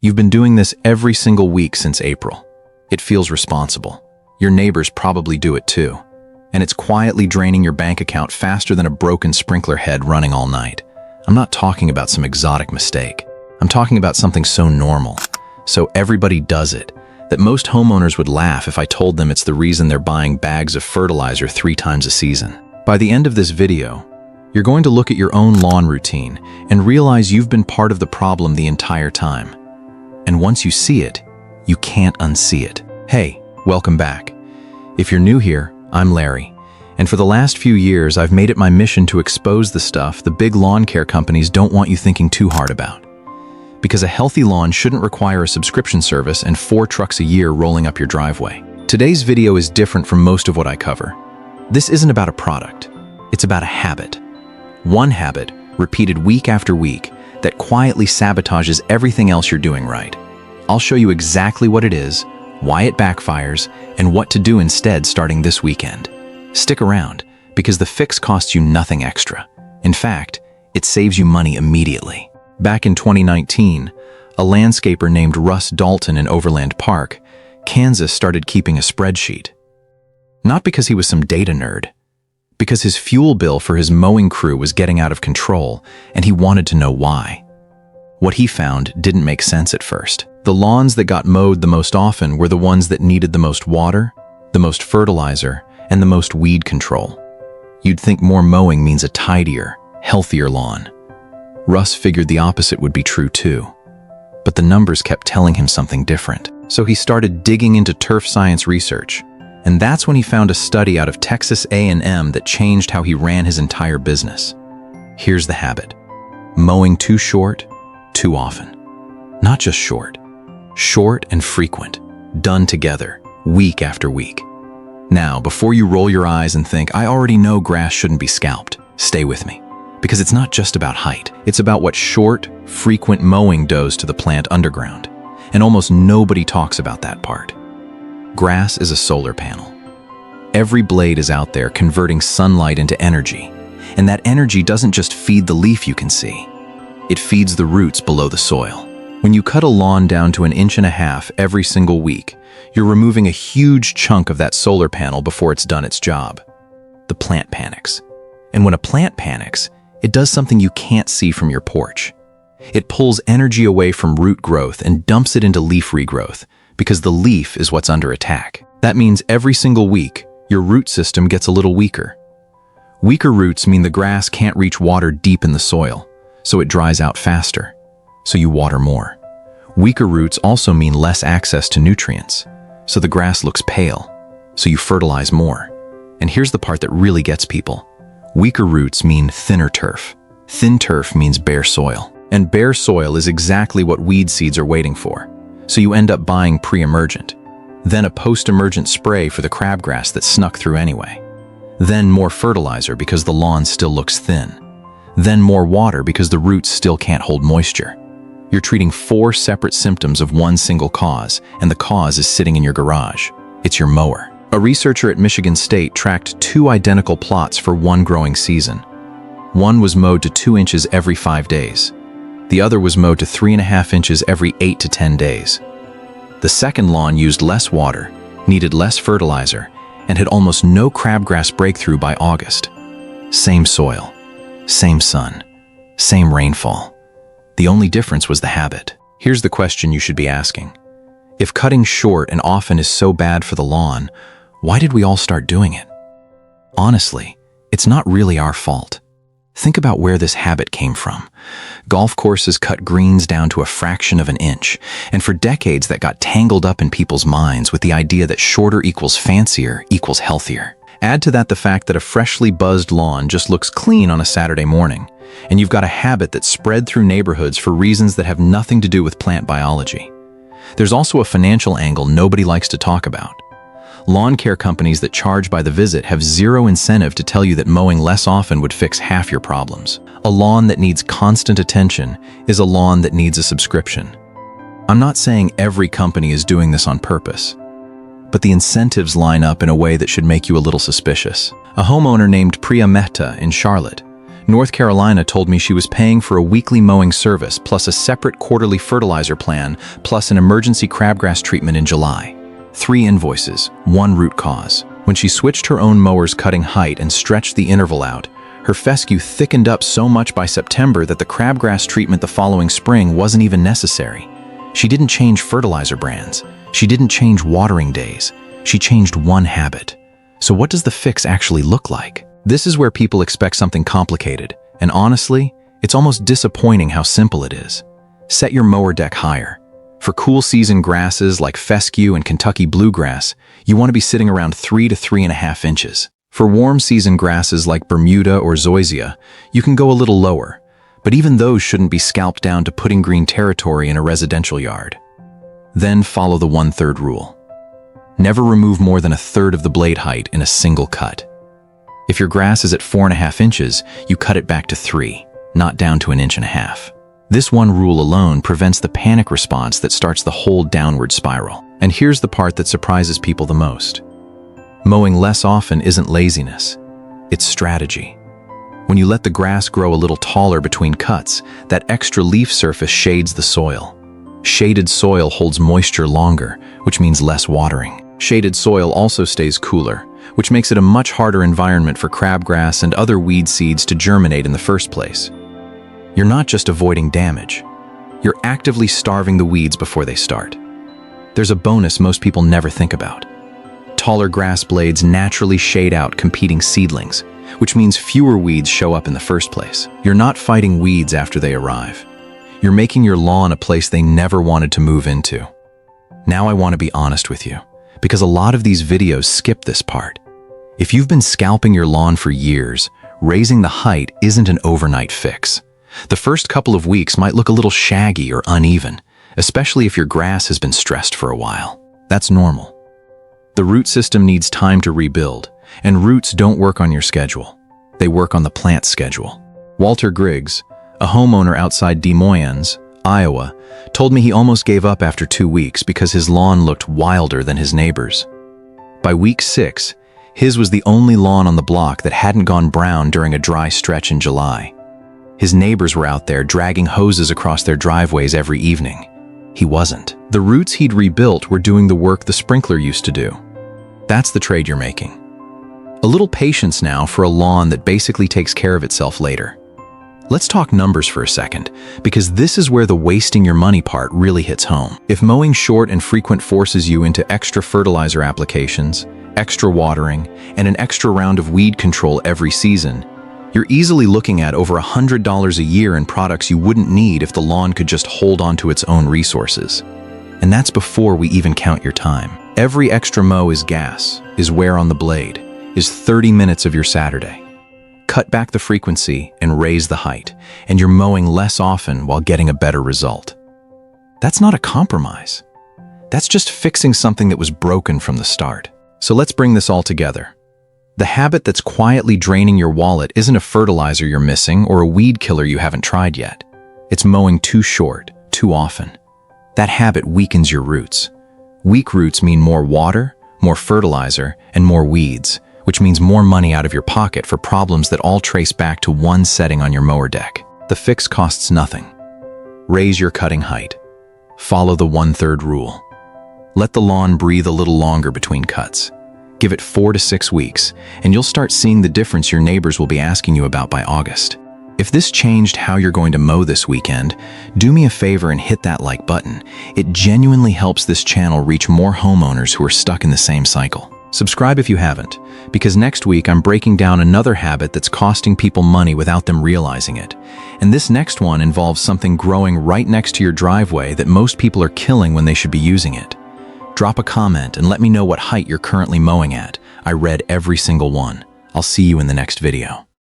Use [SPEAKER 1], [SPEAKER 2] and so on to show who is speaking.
[SPEAKER 1] You've been doing this every single week since April. It feels responsible. Your neighbors probably do it too. And it's quietly draining your bank account faster than a broken sprinkler head running all night. I'm not talking about some exotic mistake. I'm talking about something so normal, so everybody does it, that most homeowners would laugh if I told them it's the reason they're buying bags of fertilizer 3 times a season. By the end of this video, you're going to look at your own lawn routine and realize you've been part of the problem the entire time. And once you see it, you can't unsee it. Hey, welcome back. If you're new here, I'm Larry. And for the last few years, I've made it my mission to expose the stuff the big lawn care companies don't want you thinking too hard about. Because a healthy lawn shouldn't require a subscription service and 4 trucks a year rolling up your driveway. Today's video is different from most of what I cover. This isn't about a product. It's about a habit. One habit, repeated week after week, that quietly sabotages everything else you're doing right. I'll show you exactly what it is, why it backfires, and what to do instead starting this weekend. Stick around, because the fix costs you nothing extra. In fact, it saves you money immediately. Back in 2019, a landscaper named Russ Dalton in Overland Park, Kansas started keeping a spreadsheet. Not because he was some data nerd, because his fuel bill for his mowing crew was getting out of control, and he wanted to know why. What he found didn't make sense at first. The lawns that got mowed the most often were the ones that needed the most water, the most fertilizer, and the most weed control. You'd think more mowing means a tidier, healthier lawn. Russ figured the opposite would be true too. But the numbers kept telling him something different. So he started digging into turf science research. And that's when he found a study out of Texas A&M that changed how he ran his entire business. Here's the habit. Mowing too short, too often. Not just short. Short and frequent. Done together, week after week. Now, before you roll your eyes and think, I already know grass shouldn't be scalped, stay with me. Because it's not just about height. It's about what short, frequent mowing does to the plant underground. And almost nobody talks about that part. Grass is a solar panel. Every blade is out there converting sunlight into energy. And that energy doesn't just feed the leaf you can see. It feeds the roots below the soil. When you cut a lawn down to 1.5 inches every single week, you're removing a huge chunk of that solar panel before it's done its job. The plant panics. And when a plant panics, it does something you can't see from your porch. It pulls energy away from root growth and dumps it into leaf regrowth, because the leaf is what's under attack. That means every single week, your root system gets a little weaker. Weaker roots mean the grass can't reach water deep in the soil, so it dries out faster, so you water more. Weaker roots also mean less access to nutrients, so the grass looks pale, so you fertilize more. And here's the part that really gets people. Weaker roots mean thinner turf. Thin turf means bare soil. And bare soil is exactly what weed seeds are waiting for. So you end up buying pre-emergent, then a post-emergent spray for the crabgrass that snuck through anyway, then more fertilizer because the lawn still looks thin, then more water because the roots still can't hold moisture. You're treating 4 separate symptoms of one single cause, and the cause is sitting in your garage. It's your mower. A researcher at Michigan State tracked 2 identical plots for one growing season. One was mowed to 2 inches every 5 days. The other was mowed to 3.5 inches every 8 to 10 days. The second lawn used less water, needed less fertilizer, and had almost no crabgrass breakthrough by August. Same soil, same sun, same rainfall. The only difference was the habit. Here's the question you should be asking. If cutting short and often is so bad for the lawn, why did we all start doing it? Honestly, it's not really our fault. Think about where this habit came from. Golf courses cut greens down to a fraction of an inch, and for decades that got tangled up in people's minds with the idea that shorter equals fancier equals healthier. Add to that the fact that a freshly buzzed lawn just looks clean on a Saturday morning, and you've got a habit that's spread through neighborhoods for reasons that have nothing to do with plant biology. There's also a financial angle nobody likes to talk about. Lawn care companies that charge by the visit have zero incentive to tell you that mowing less often would fix half your problems. A lawn that needs constant attention is a lawn that needs a subscription. I'm not saying every company is doing this on purpose, but the incentives line up in a way that should make you a little suspicious. A homeowner named Priya Mehta in Charlotte North Carolina told me she was paying for a weekly mowing service plus a separate quarterly fertilizer plan plus an emergency crabgrass treatment in July. 3 invoices, 1 root cause. When she switched her own mower's cutting height and stretched the interval out, her fescue thickened up so much by September that the crabgrass treatment the following spring wasn't even necessary. She didn't change fertilizer brands. She didn't change watering days. She changed one habit. So what does the fix actually look like? This is where people expect something complicated, and honestly, it's almost disappointing how simple it is. Set your mower deck higher. For cool season grasses like fescue and Kentucky bluegrass, you want to be sitting around 3 to 3.5 inches. For warm season grasses like Bermuda or Zoysia, you can go a little lower, but even those shouldn't be scalped down to putting green territory in a residential yard. Then follow the 1/3 rule. Never remove more than 1/3 of the blade height in a single cut. If your grass is at 4.5 inches, you cut it back to 3, not down to 1.5 inches. This one rule alone prevents the panic response that starts the whole downward spiral. And here's the part that surprises people the most. Mowing less often isn't laziness, it's strategy. When you let the grass grow a little taller between cuts, that extra leaf surface shades the soil. Shaded soil holds moisture longer, which means less watering. Shaded soil also stays cooler, which makes it a much harder environment for crabgrass and other weed seeds to germinate in the first place. You're not just avoiding damage, you're actively starving the weeds before they start. There's a bonus most people never think about. Taller grass blades naturally shade out competing seedlings, which means fewer weeds show up in the first place. You're not fighting weeds after they arrive. You're making your lawn a place they never wanted to move into. Now I want to be honest with you, because a lot of these videos skip this part. If you've been scalping your lawn for years, raising the height isn't an overnight fix. The first couple of weeks might look a little shaggy or uneven, especially if your grass has been stressed for a while. That's normal. The root system needs time to rebuild, and roots don't work on your schedule. They work on the plant's schedule. Walter Griggs, a homeowner outside Des Moines, Iowa, told me he almost gave up after 2 weeks because his lawn looked wilder than his neighbors. By week 6, his was the only lawn on the block that hadn't gone brown during a dry stretch in July. His neighbors were out there dragging hoses across their driveways every evening. He wasn't. The roots he'd rebuilt were doing the work the sprinkler used to do. That's the trade you're making. A little patience now for a lawn that basically takes care of itself later. Let's talk numbers for a second, because this is where the wasting your money part really hits home. If mowing short and frequent forces you into extra fertilizer applications, extra watering, and an extra round of weed control every season, you're easily looking at over $100 a year in products you wouldn't need if the lawn could just hold on to its own resources. And that's before we even count your time. Every extra mow is gas, is wear on the blade, is 30 minutes of your Saturday. Cut back the frequency and raise the height, and you're mowing less often while getting a better result. That's not a compromise. That's just fixing something that was broken from the start. So let's bring this all together. The habit that's quietly draining your wallet isn't a fertilizer you're missing or a weed killer you haven't tried yet. It's mowing too short, too often. That habit weakens your roots. Weak roots mean more water, more fertilizer, and more weeds, which means more money out of your pocket for problems that all trace back to one setting on your mower deck. The fix costs nothing. Raise your cutting height. Follow the 1/3 rule. Let the lawn breathe a little longer between cuts. Give it 4 to 6 weeks, and you'll start seeing the difference your neighbors will be asking you about by August. If this changed how you're going to mow this weekend, do me a favor and hit that like button. It genuinely helps this channel reach more homeowners who are stuck in the same cycle. Subscribe if you haven't, because next week I'm breaking down another habit that's costing people money without them realizing it. And this next one involves something growing right next to your driveway that most people are killing when they should be using it. Drop a comment and let me know what height you're currently mowing at. I read every single one. I'll see you in the next video.